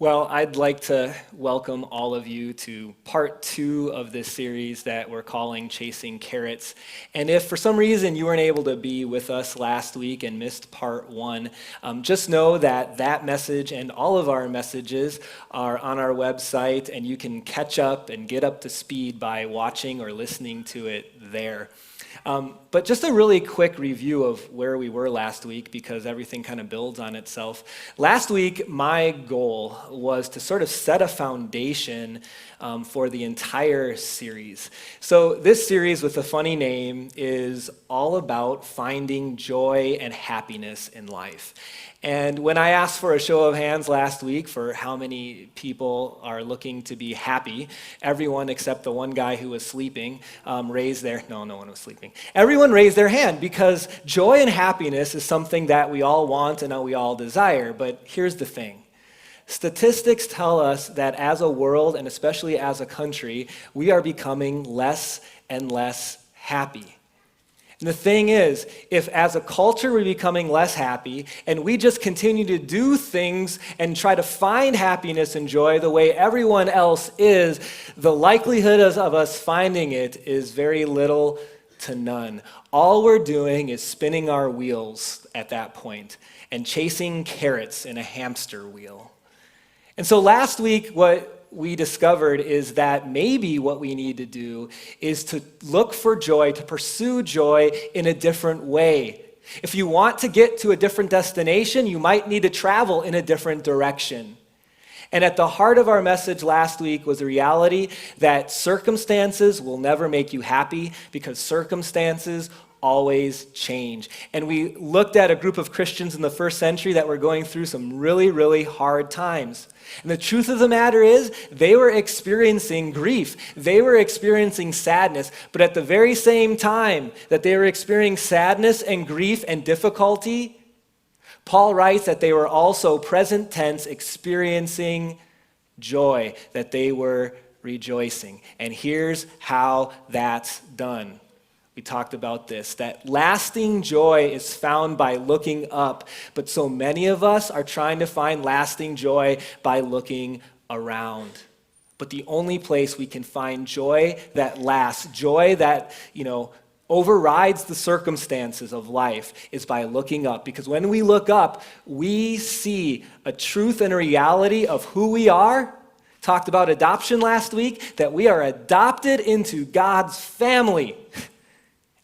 Well, I'd like to welcome all of you to part 2 of this series that we're calling Chasing Carrots. And if for some reason you weren't able to be with us last week and missed part 1, just know that that message and all of our messages are on our website, and you can catch up and get up to speed by watching or listening to it there. But just a really quick review of where we were last week, because everything kind of builds on itself. Last week, my goal was to sort of set a foundation for the entire series. So this series with a funny name is all about finding joy and happiness in life. And when I asked for a show of hands last week for how many people are looking to be happy, everyone except the one guy who was sleeping raised their, no one was sleeping. Everyone raised their hand, because joy and happiness is something that we all want and that we all desire. But here's the thing. Statistics tell us that as a world, and especially as a country, we are becoming less and less happy. And the thing is, if as a culture we're becoming less happy, and we just continue to do things and try to find happiness and joy the way everyone else is, the likelihood of us finding it is very little to none. All we're doing is spinning our wheels at that point and chasing carrots in a hamster wheel. And so last week, what we discovered is that maybe what we need to do is to look for joy, to pursue joy in a different way. If you want to get to a different destination, you might need to travel in a different direction. And at the heart of our message last week was the reality that circumstances will never make you happy, because circumstances always change. And we looked at a group of Christians in the first century that were going through some really, really hard times. And the truth of the matter is, they were experiencing grief. They were experiencing sadness. But at the very same time that they were experiencing sadness and grief and difficulty, Paul writes that they were also present tense experiencing joy, that they were rejoicing. And here's how that's done. We talked about this, that lasting joy is found by looking up, but so many of us are trying to find lasting joy by looking around. But the only place we can find joy that lasts, joy that, overrides the circumstances of life, is by looking up. Because when we look up, we see a truth and a reality of who we are. Talked about adoption last week, that we are adopted into God's family.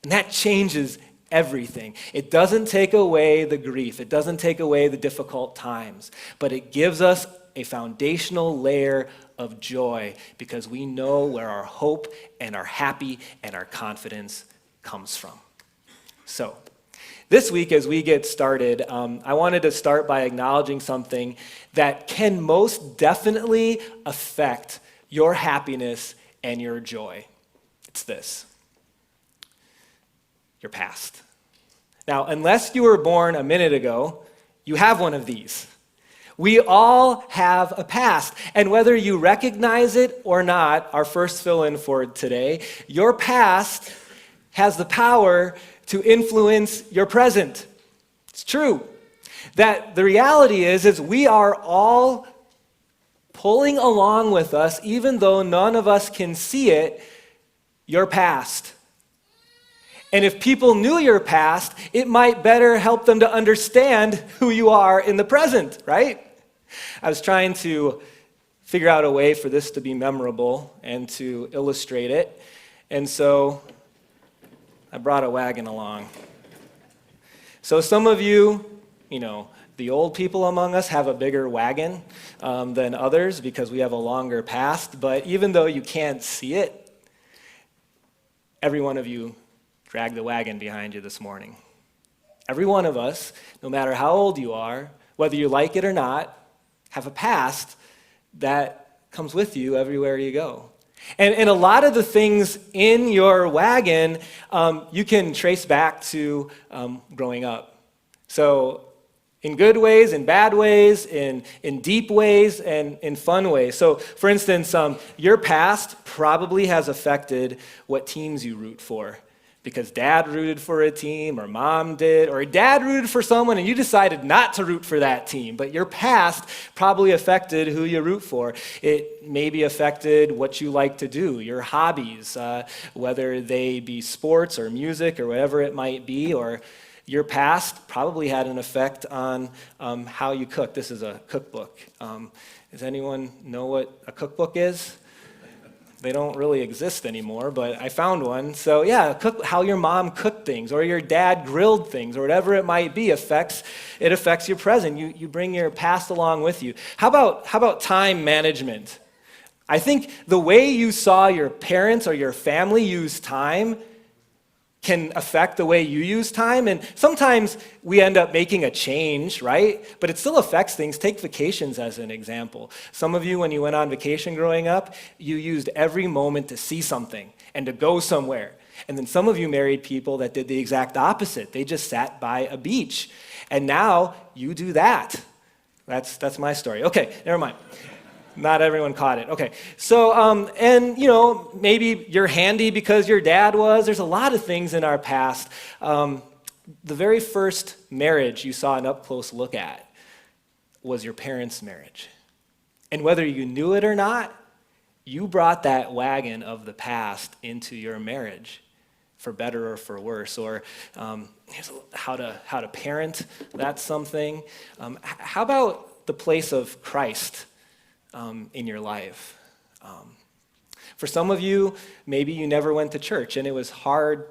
And that changes everything. It doesn't take away the grief. It doesn't take away the difficult times. But it gives us a foundational layer of joy, because we know where our hope and our happy and our confidence comes from. So, this week as we get started, I wanted to start by acknowledging something that can most definitely affect your happiness and your joy. It's this. Your past. Now, unless you were born a minute ago, you have one of these. We all have a past, and whether you recognize it or not, our first fill-in for today, your past has the power to influence your present. It's true. That the reality is we are all pulling along with us, even though none of us can see it, your past. And if people knew your past, it might better help them to understand who you are in the present, right? I was trying to figure out a way for this to be memorable and to illustrate it. And so I brought a wagon along. So some of you, the old people among us have a bigger wagon than others because we have a longer past. But even though you can't see it, every one of you drag the wagon behind you this morning. Every one of us, no matter how old you are, whether you like it or not, have a past that comes with you everywhere you go. And a lot of the things in your wagon, you can trace back to growing up. So in good ways, in bad ways, in deep ways, and in fun ways. So for instance, your past probably has affected what teams you root for, because dad rooted for a team or mom did, or dad rooted for someone and you decided not to root for that team, but your past probably affected who you root for. It maybe affected what you like to do, your hobbies, whether they be sports or music or whatever it might be, or your past probably had an effect on how you cook. This is a cookbook. Does anyone know what a cookbook is? They don't really exist anymore, but I found one. So yeah, how your mom cooked things or your dad grilled things or whatever it might be affects your present. You bring your past along with you. How about time management? I think the way you saw your parents or your family use time can affect the way you use time. And sometimes we end up making a change, right? But it still affects things. Take vacations as an example. Some of you, when you went on vacation growing up, you used every moment to see something and to go somewhere. And then some of you married people that did the exact opposite. They just sat by a beach. And now you do that. That's my story. Okay, never mind. Not everyone caught it. Okay. So, maybe you're handy because your dad was. There's a lot of things in our past. The very first marriage you saw an up-close look at was your parents' marriage. And whether you knew it or not, you brought that wagon of the past into your marriage, for better or for worse. Or how to parent, that's something. How about the place of Christ in your life? For some of you, maybe you never went to church and it was hard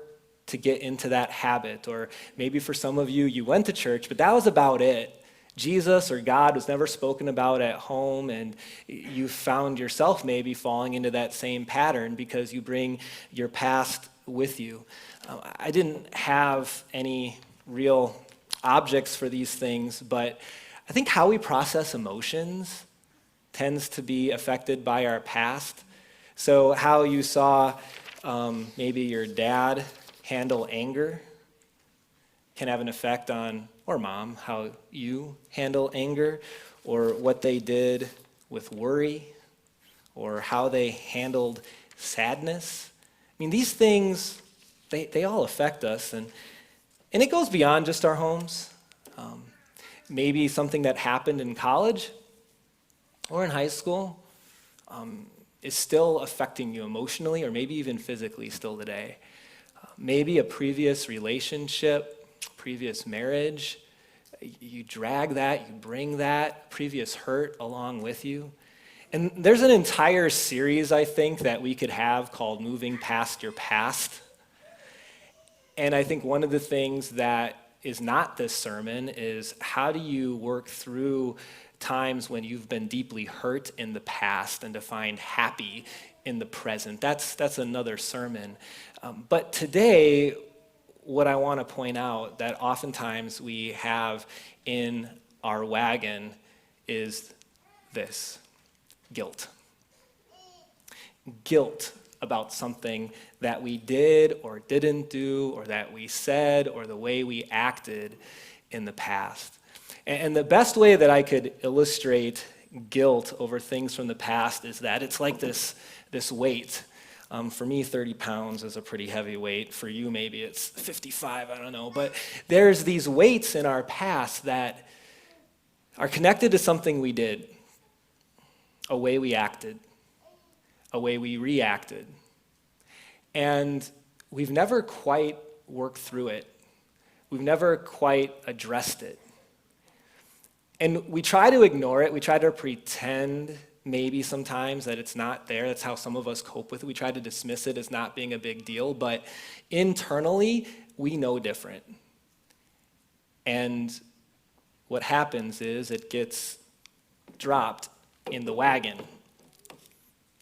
to get into that habit. Or maybe for some of you, you went to church, but that was about it. Jesus or God was never spoken about at home, and you found yourself maybe falling into that same pattern because you bring your past with you. I didn't have any real objects for these things, but I think how we process emotions tends to be affected by our past. So how you saw maybe your dad handle anger can have an effect on, or mom, how you handle anger, or what they did with worry, or how they handled sadness. I mean, these things, they all affect us, and it goes beyond just our homes. Maybe something that happened in college or in high school is still affecting you emotionally or maybe even physically still today. Maybe a previous relationship, previous marriage, you drag that, you bring that previous hurt along with you. And there's an entire series, I think, that we could have called Moving Past Your Past. And I think one of the things that is not this sermon is how do you work through times when you've been deeply hurt in the past and to find happy in the present. That's another sermon. But today, what I want to point out that oftentimes we have in our wagon is this: guilt. Guilt about something that we did or didn't do, or that we said, or the way we acted in the past. And the best way that I could illustrate guilt over things from the past is that it's like this weight. For me, 30 pounds is a pretty heavy weight. For you, maybe it's 55, I don't know. But there's these weights in our past that are connected to something we did, a way we acted, a way we reacted. And we've never quite worked through it. We've never quite addressed it. And we try to ignore it. We try to pretend maybe sometimes that it's not there. That's how some of us cope with it. We try to dismiss it as not being a big deal. But internally, we know different. And what happens is it gets dropped in the wagon.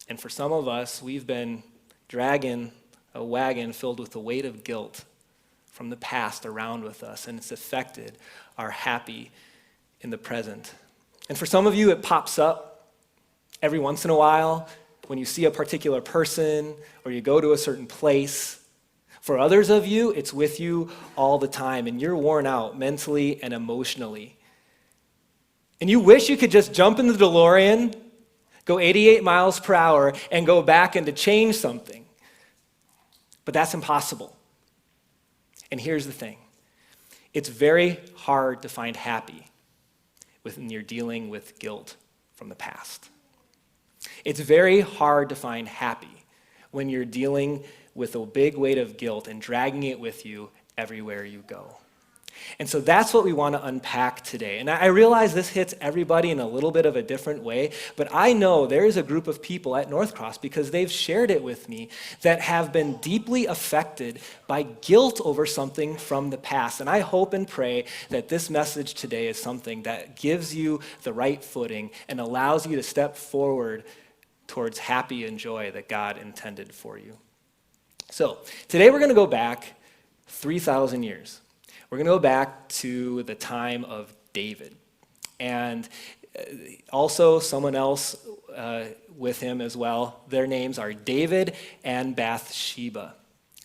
And for some of us, we've been dragging a wagon filled with the weight of guilt from the past around with us, and it's affected our happy in the present. And for some of you, it pops up every once in a while when you see a particular person or you go to a certain place. For others of you, it's with you all the time, and you're worn out mentally and emotionally. And you wish you could just jump in the DeLorean, go 88 miles per hour, and go back and to change something. But that's impossible. And here's the thing. It's very hard to find happy when you're dealing with guilt from the past. It's very hard to find happy when you're dealing with a big weight of guilt and dragging it with you everywhere you go. And so that's what we want to unpack today. And I realize this hits everybody in a little bit of a different way, but I know there is a group of people at North Cross, because they've shared it with me, that have been deeply affected by guilt over something from the past. And I hope and pray that this message today is something that gives you the right footing and allows you to step forward towards happy and joy that God intended for you. So today we're going to go back 3,000 years. We're going to go back to the time of David, and also someone else with him as well. Their names are David and Bathsheba.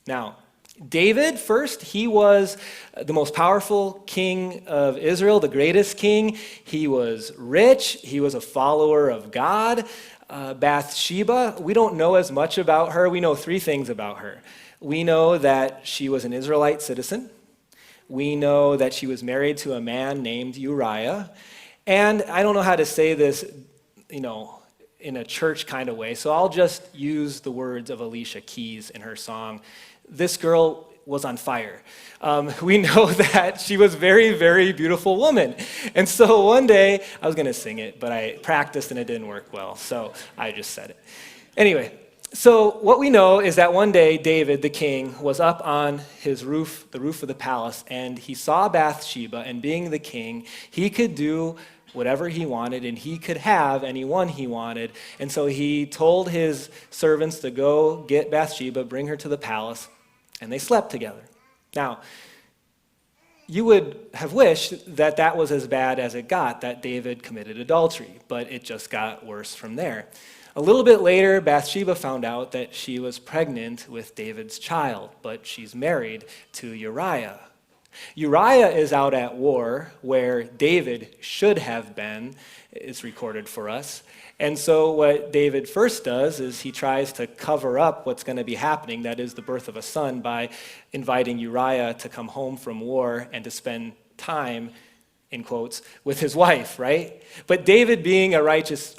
Now, David, first, he was the most powerful king of Israel, the greatest king. He was rich. He was a follower of God. Bathsheba, we don't know as much about her. We know three things about her. We know that she was an Israelite citizen. We know that she was married to a man named Uriah. And I don't know how to say this, in a church kind of way, so I'll just use the words of Alicia Keys in her song. This girl was on fire. We know that she was a very, very beautiful woman. And so one day, I was going to sing it, but I practiced and it didn't work well, so I just said it. Anyway, so what we know is that one day, David, the king, was up on his roof, the roof of the palace, and he saw Bathsheba, and being the king, he could do whatever he wanted, and he could have anyone he wanted. And so he told his servants to go get Bathsheba, bring her to the palace, and they slept together. Now, you would have wished that that was as bad as it got, that David committed adultery, but it just got worse from there. A little bit later, Bathsheba found out that she was pregnant with David's child, but she's married to Uriah. Uriah is out at war where David should have been, it's recorded for us. And so what David first does is he tries to cover up what's going to be happening, that is the birth of a son, by inviting Uriah to come home from war and to spend time, in quotes, with his wife, right? But Uriah being a righteous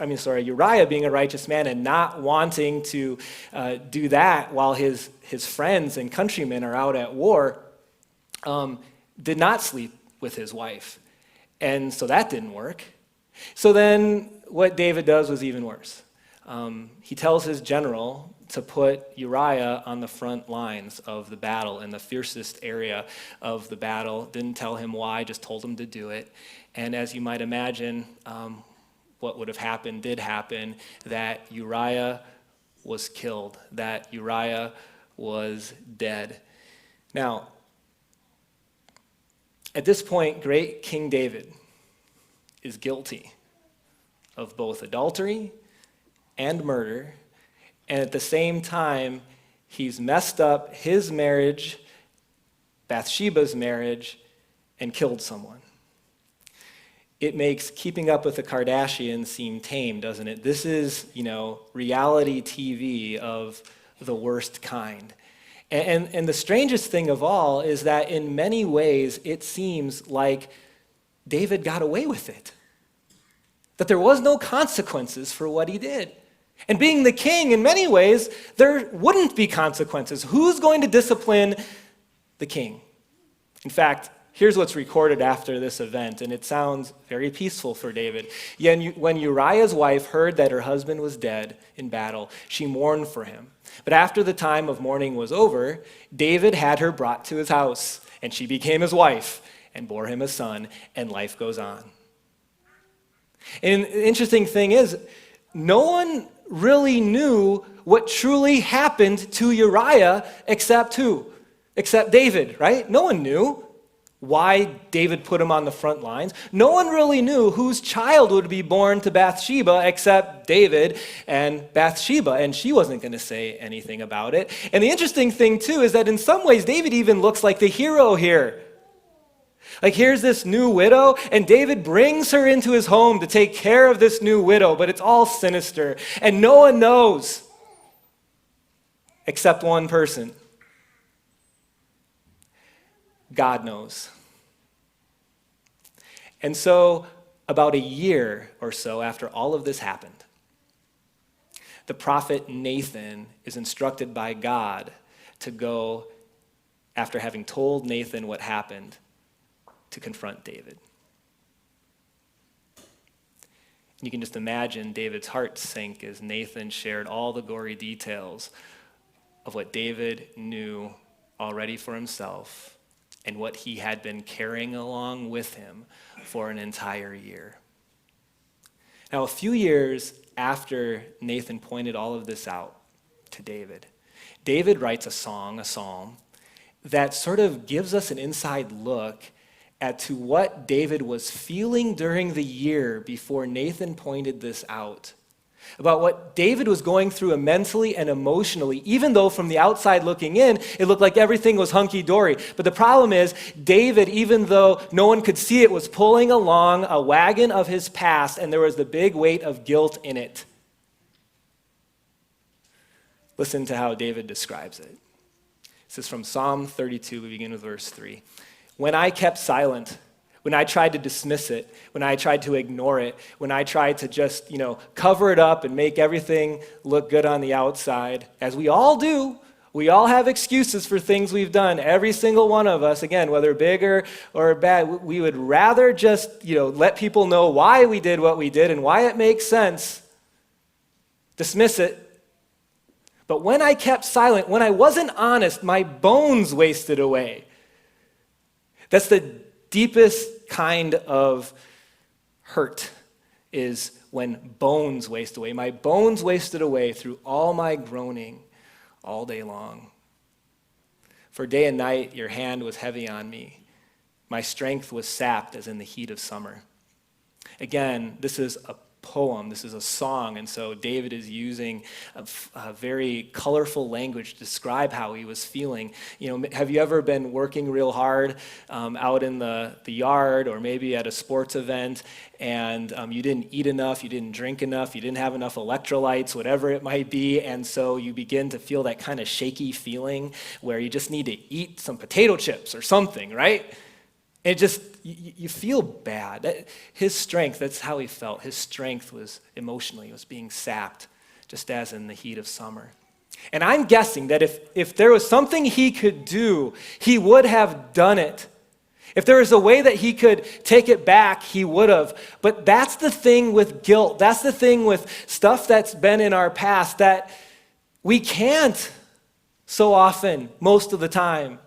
man and not wanting to do that while his friends and countrymen are out at war, did not sleep with his wife. And so that didn't work. So then what David does was even worse. He tells his general to put Uriah on the front lines of the battle, in the fiercest area of the battle. Didn't tell him why, just told him to do it. And as you might imagine, what would have happened did happen, that Uriah was killed, that Uriah was dead. Now, at this point, great King David is guilty of both adultery and murder, and at the same time, he's messed up his marriage, Bathsheba's marriage, and killed someone. It makes Keeping Up with the Kardashians seem tame, doesn't it? This is, reality TV of the worst kind. And the strangest thing of all is that in many ways, it seems like David got away with it. That there was no consequences for what he did. And being the king, in many ways, there wouldn't be consequences. Who's going to discipline the king? In fact, here's what's recorded after this event, and it sounds very peaceful for David. When Uriah's wife heard that her husband was dead in battle, she mourned for him. But after the time of mourning was over, David had her brought to his house, and she became his wife and bore him a son, and life goes on. And the interesting thing is, no one really knew what truly happened to Uriah except who? Except David, right? No one knew why David put him on the front lines. No one really knew whose child would be born to Bathsheba except David and Bathsheba, and she wasn't going to say anything about it. And the interesting thing, too, is that in some ways, David even looks like the hero here. Like, here's this new widow, and David brings her into his home to take care of this new widow, but it's all sinister, and no one knows except one person. God knows. And so, about a year or so after all of this happened, the prophet Nathan is instructed by God to go, after having told Nathan what happened, to confront David. And you can just imagine David's heart sink as Nathan shared all the gory details of what David knew already for himself and what he had been carrying along with him for an entire year. Now, a few years after Nathan pointed all of this out to David, David writes a psalm, that sort of gives us an inside look to what David was feeling during the year before Nathan pointed this out. About what David was going through mentally and emotionally, even though from the outside looking in, it looked like everything was hunky-dory. But the problem is, David, even though no one could see it, was pulling along a wagon of his past, and there was the big weight of guilt in it. Listen to how David describes it. This is from Psalm 32, we begin with verse 3. When I kept silent, when I tried to dismiss it, when I tried to ignore it, when I tried to just, cover it up and make everything look good on the outside, as we all do, we all have excuses for things we've done. Every single one of us, again, whether big or bad, we would rather just, let people know why we did what we did and why it makes sense. Dismiss it. But when I kept silent, when I wasn't honest, my bones wasted away. That's the deepest kind of hurt, is when bones waste away. My bones wasted away through all my groaning all day long. For day and night your hand was heavy on me. My strength was sapped as in the heat of summer. Again, this is a poem, this is a song, and so David is using a very colorful language to describe how he was feeling. Have you ever been working real hard out in the yard or maybe at a sports event and you didn't eat enough, you didn't drink enough, you didn't have enough electrolytes, whatever it might be, and so you begin to feel that kind of shaky feeling where you just need to eat some potato chips or something, right? And you feel bad. His strength, that's how he felt. His strength was emotionally, was being sapped, just as in the heat of summer. And I'm guessing that if there was something he could do, he would have done it. If there was a way that he could take it back, he would have. But that's the thing with guilt. That's the thing with stuff that's been in our past, that we can't so often, most of the time.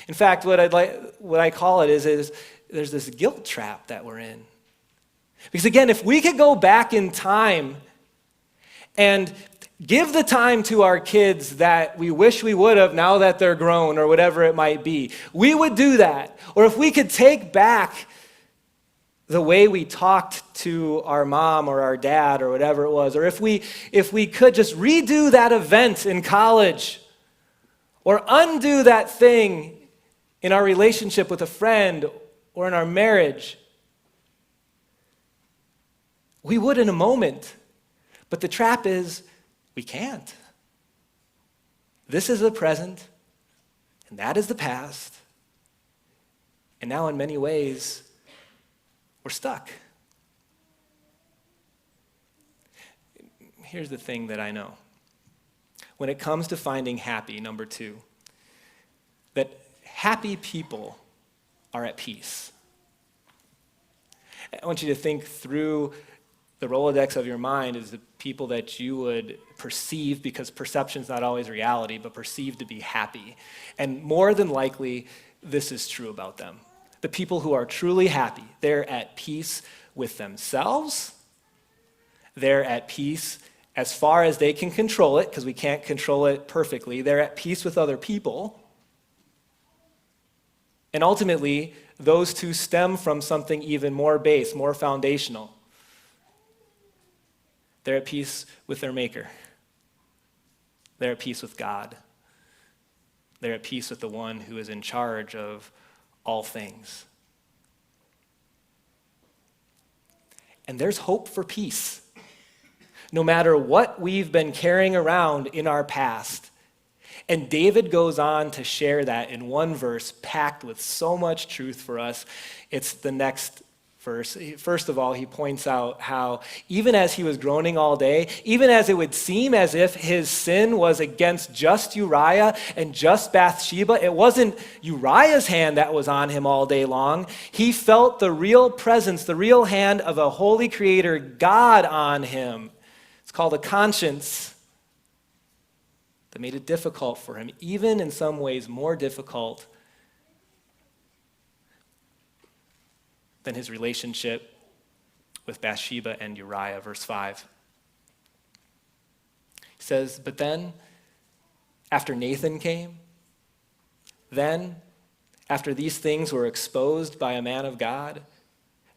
In fact, what I call it is there's this guilt trap that we're in. Because again, if we could go back in time and give the time to our kids that we wish we would have now that they're grown or whatever it might be, we would do that. Or if we could take back the way we talked to our mom or our dad or whatever it was, or if we could just redo that event in college or undo that thing in our relationship with a friend or in our marriage, we would in a moment. But the trap is we can't. This is the present, and that is the past. And now in many ways, we're stuck. Here's the thing that I know. When it comes to finding happy, number 2, that happy people are at peace. I want you to think through the Rolodex of your mind as the people that you would perceive, because perception's not always reality, but perceive to be happy. And more than likely, this is true about them. The people who are truly happy, they're at peace with themselves. They're at peace as far as they can control it, because we can't control it perfectly. They're at peace with other people. And ultimately, those two stem from something even more base, more foundational. They're at peace with their Maker. They're at peace with God. They're at peace with the one who is in charge of all things. And there's hope for peace. No matter what we've been carrying around in our past, And David goes on to share that in one verse packed with so much truth for us. It's the next verse. First of all, he points out how even as he was groaning all day, even as it would seem as if his sin was against just Uriah and just Bathsheba, it wasn't Uriah's hand that was on him all day long. He felt the real presence, the real hand of a holy creator, God, on him. It's called a conscience that made it difficult for him, even in some ways more difficult than his relationship with Bathsheba and Uriah. Verse 5. He says, but then, after Nathan came, then, after these things were exposed by a man of God,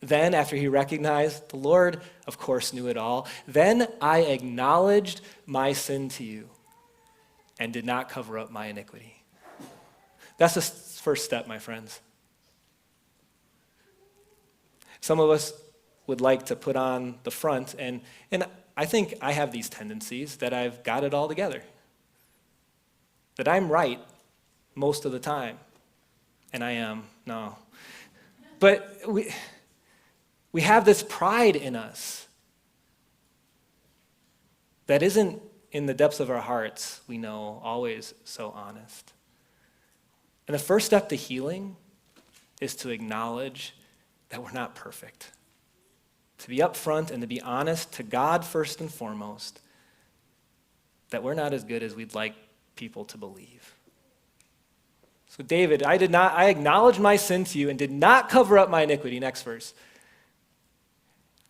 then, after he recognized the Lord, of course, knew it all, then I acknowledged my sin to you and did not cover up my iniquity. That's the first step, my friends. Some of us would like to put on the front, and I think I have these tendencies that I've got it all together, that I'm right most of the time, and I am, no. But we have this pride in us that isn't in the depths of our hearts, we know, always so honest. And the first step to healing is to acknowledge that we're not perfect. To be upfront and to be honest to God first and foremost, that we're not as good as we'd like people to believe. So David, I acknowledged my sin to you and did not cover up my iniquity. Next verse.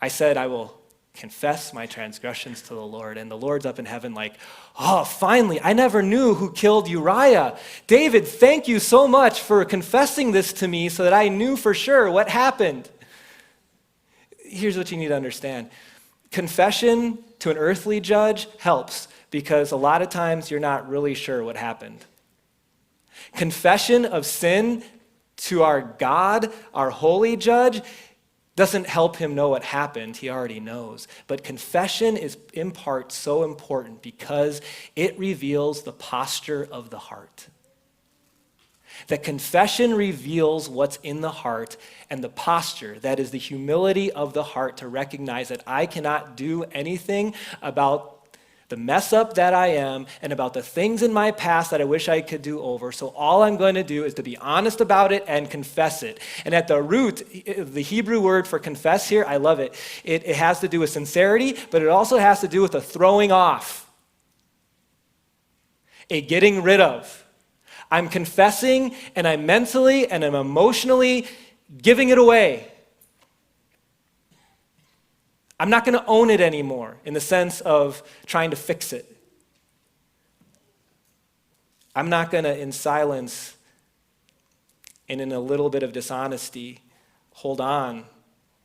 I said, I will confess my transgressions to the Lord. And the Lord's up in heaven like, oh, finally, I never knew who killed Uriah. David, thank you so much for confessing this to me so that I knew for sure what happened. Here's what you need to understand. Confession to an earthly judge helps because a lot of times you're not really sure what happened. Confession of sin to our God, our holy judge, doesn't help him know what happened. He already knows. But confession is in part so important because it reveals the posture of the heart. That confession reveals what's in the heart and the posture, that is the humility of the heart to recognize that I cannot do anything about the mess up that I am and about the things in my past that I wish I could do over. So all I'm going to do is to be honest about it and confess it. And at the root, the Hebrew word for confess here, I love it. It has to do with sincerity, but it also has to do with a throwing off, a getting rid of. I'm confessing and I'm mentally and I'm emotionally giving it away. I'm not going to own it anymore in the sense of trying to fix it. I'm not going to, in silence and in a little bit of dishonesty, hold on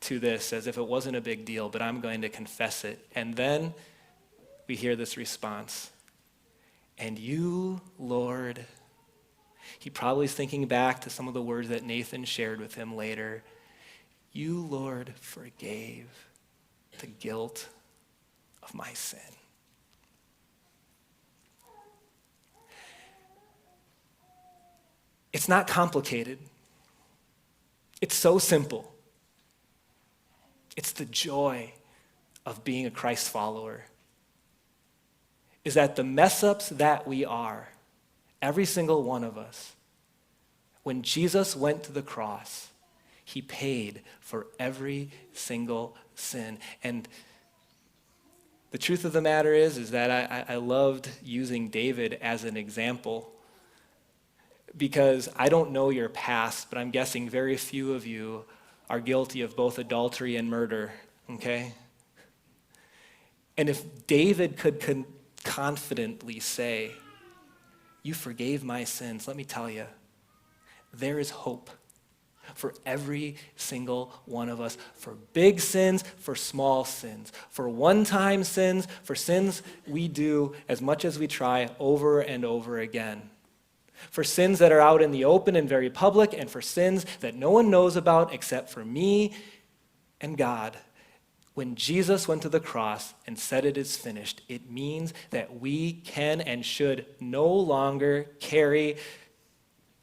to this as if it wasn't a big deal, but I'm going to confess it. And then we hear this response. And you, Lord, he probably is thinking back to some of the words that Nathan shared with him later. You, Lord, forgave the guilt of my sin. It's not complicated. It's so simple. It's the joy of being a Christ follower. Is that the mess-ups that we are, every single one of us, when Jesus went to the cross, he paid for every single sin. And the truth of the matter is that I loved using David as an example because I don't know your past, but I'm guessing very few of you are guilty of both adultery and murder, okay? And if David could confidently say, you forgave my sins, let me tell you, there is hope for every single one of us, for big sins, for small sins, for one-time sins, for sins we do as much as we try over and over again, for sins that are out in the open and very public, and for sins that no one knows about except for me and God. When Jesus went to the cross and said it is finished, it means that we can and should no longer carry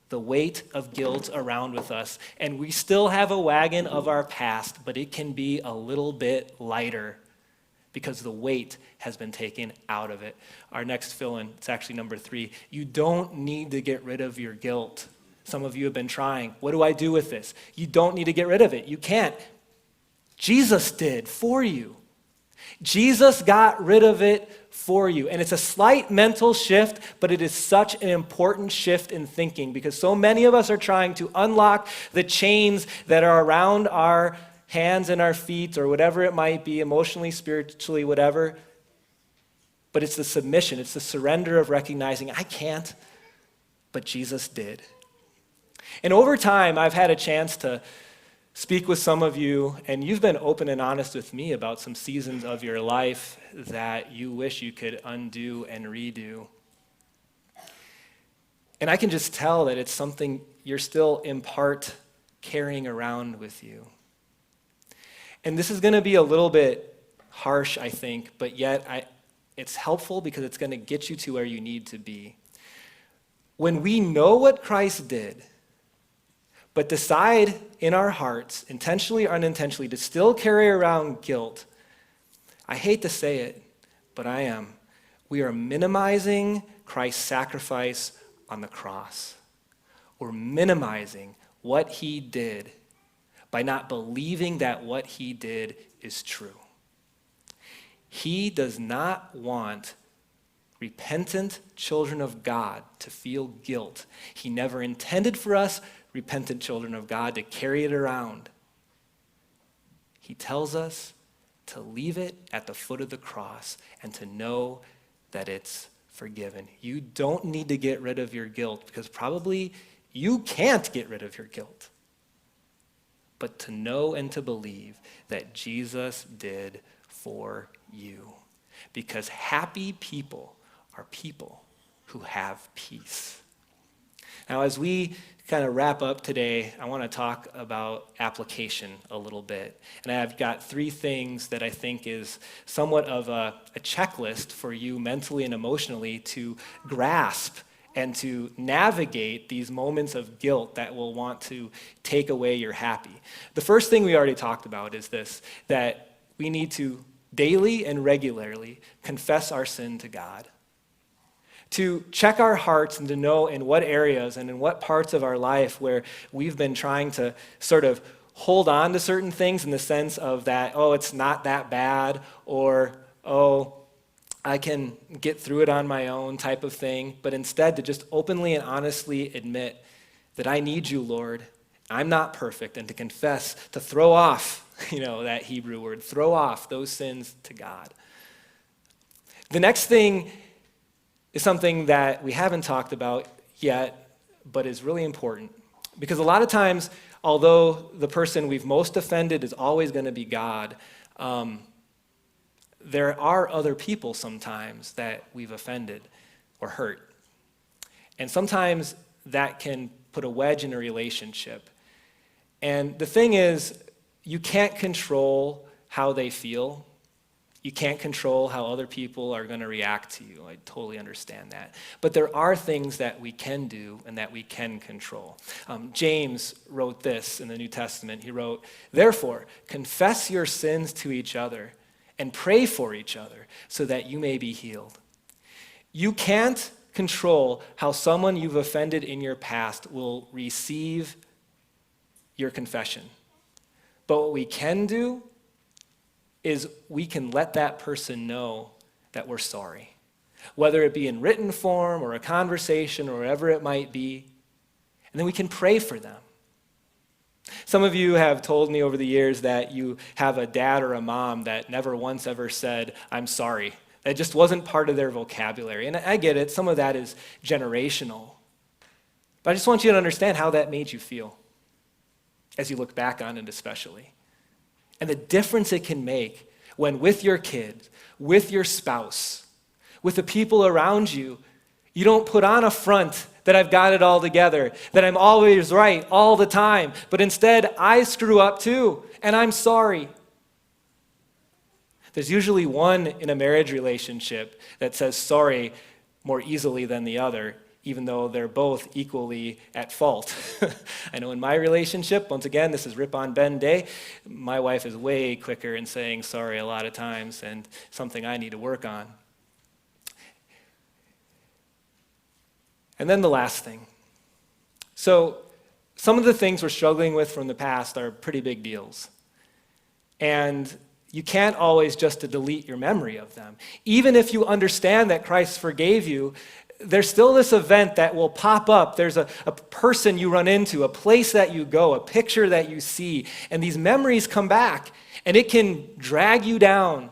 the weight of guilt around with us. And we still have a wagon of our past, but it can be a little bit lighter because the weight has been taken out of it. Our next fill-in, it's actually number 3. You don't need to get rid of your guilt. Some of you have been trying. What do I do with this? You don't need to get rid of it. You can't. Jesus did for you. Jesus got rid of it for you. And it's a slight mental shift, but it is such an important shift in thinking because so many of us are trying to unlock the chains that are around our hands and our feet or whatever it might be, emotionally, spiritually, whatever. But it's the submission, it's the surrender of recognizing I can't, but Jesus did. And over time, I've had a chance to speak with some of you, and you've been open and honest with me about some seasons of your life that you wish you could undo and redo. And I can just tell that it's something you're still in part carrying around with you. And this is going to be a little bit harsh, I think, but yet it's helpful because it's going to get you to where you need to be. When we know what Christ did, but decide in our hearts, intentionally or unintentionally, to still carry around guilt, I hate to say it, but I am. We are minimizing Christ's sacrifice on the cross. We're minimizing what he did by not believing that what he did is true. He does not want repentant children of God to feel guilt. He never intended for us, repentant children of God, to carry it around. He tells us to leave it at the foot of the cross and to know that it's forgiven. You don't need to get rid of your guilt because probably you can't get rid of your guilt. But to know and to believe that Jesus did for you. Because happy people are people who have peace. Now, as we kind of wrap up today, I want to talk about application a little bit. And I've got 3 things that I think is somewhat of a checklist for you mentally and emotionally to grasp and to navigate these moments of guilt that will want to take away your happy. The first thing we already talked about is this, that we need to daily and regularly confess our sin to God. To check our hearts and to know in what areas and in what parts of our life where we've been trying to sort of hold on to certain things in the sense of that, oh, it's not that bad, or, oh, I can get through it on my own type of thing, but instead to just openly and honestly admit that I need you, Lord. I'm not perfect, and to confess, to throw off, that Hebrew word, throw off those sins to God. The next thing is something that we haven't talked about yet, but is really important. Because a lot of times, although the person we've most offended is always going to be God, there are other people sometimes that we've offended or hurt. And sometimes that can put a wedge in a relationship. And the thing is, you can't control how they feel. You can't control how other people are going to react to you. I totally understand that. But there are things that we can do and that we can control. James wrote this in the New Testament. He wrote, "Therefore, confess your sins to each other and pray for each other so that you may be healed." You can't control how someone you've offended in your past will receive your confession. But what we can do is we can let that person know that we're sorry, whether it be in written form or a conversation or whatever it might be, and then we can pray for them. Some of you have told me over the years that you have a dad or a mom that never once ever said, "I'm sorry." That just wasn't part of their vocabulary. And I get it, some of that is generational. But I just want you to understand how that made you feel as you look back on it especially. And the difference it can make when with your kids, with your spouse, with the people around you, you don't put on a front that I've got it all together, that I'm always right all the time, but instead I screw up too, and I'm sorry. There's usually one in a marriage relationship that says sorry more easily than the other, even though they're both equally at fault. I know in my relationship, once again, this is Rip on Ben Day, my wife is way quicker in saying sorry a lot of times, and something I need to work on. And then the last thing. So some of the things we're struggling with from the past are pretty big deals. And you can't always just delete your memory of them. Even if you understand that Christ forgave you, there's still this event that will pop up. There's a person you run into, a place that you go, a picture that you see, and these memories come back, and it can drag you down.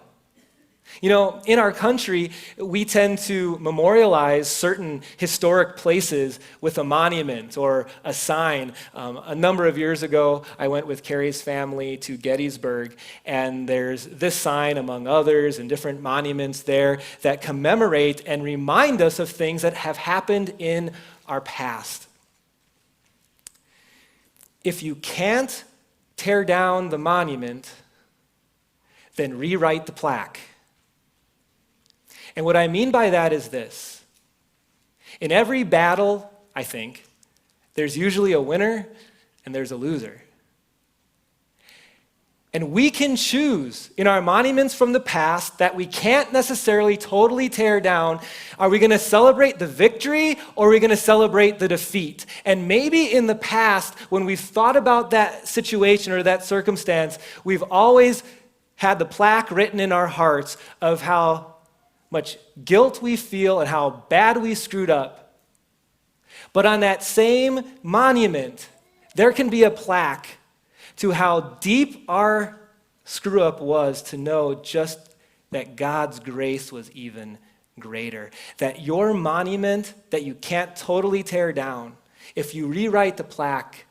You know, in our country, we tend to memorialize certain historic places with a monument or a sign. A number of years ago, I went with Carrie's family to Gettysburg, and there's this sign, among others, and different monuments there that commemorate and remind us of things that have happened in our past. If you can't tear down the monument, then rewrite the plaque. And what I mean by that is this. In every battle, I think, there's usually a winner and there's a loser. And we can choose in our monuments from the past that we can't necessarily totally tear down. Are we going to celebrate the victory or are we going to celebrate the defeat? And maybe in the past, when we've thought about that situation or that circumstance, we've always had the plaque written in our hearts of how much guilt we feel and how bad we screwed up. But on that same monument, there can be a plaque to how deep our screw up was, to know just that God's grace was even greater. That your monument that you can't totally tear down, if you rewrite the plaque,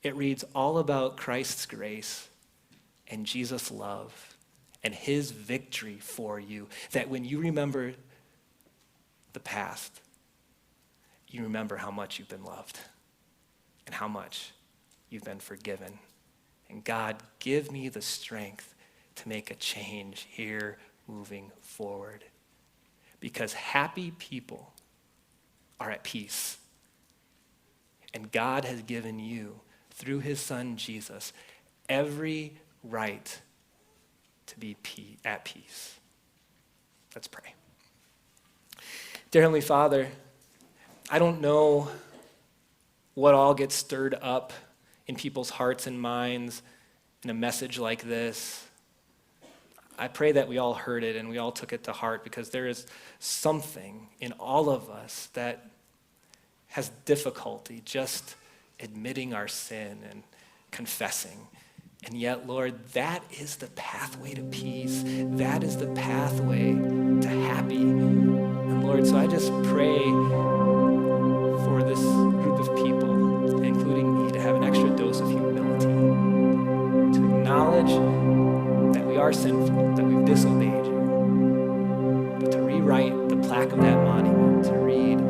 it reads all about Christ's grace and Jesus' love and his victory for you, that when you remember the past, you remember how much you've been loved and how much you've been forgiven. And God, give me the strength to make a change here moving forward. Because happy people are at peace. And God has given you, through his son Jesus, every right to be at peace. Let's pray. Dear Heavenly Father, I don't know what all gets stirred up in people's hearts and minds in a message like this. I pray that we all heard it and we all took it to heart, because there is something in all of us that has difficulty just admitting our sin and confessing. And yet, Lord, that is the pathway to peace. That is the pathway to happy. And Lord, so I just pray for this group of people, including me, to have an extra dose of humility, to acknowledge that we are sinful, that we've disobeyed you, but to rewrite the plaque of that monument, to read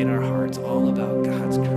in our hearts all about God's grace.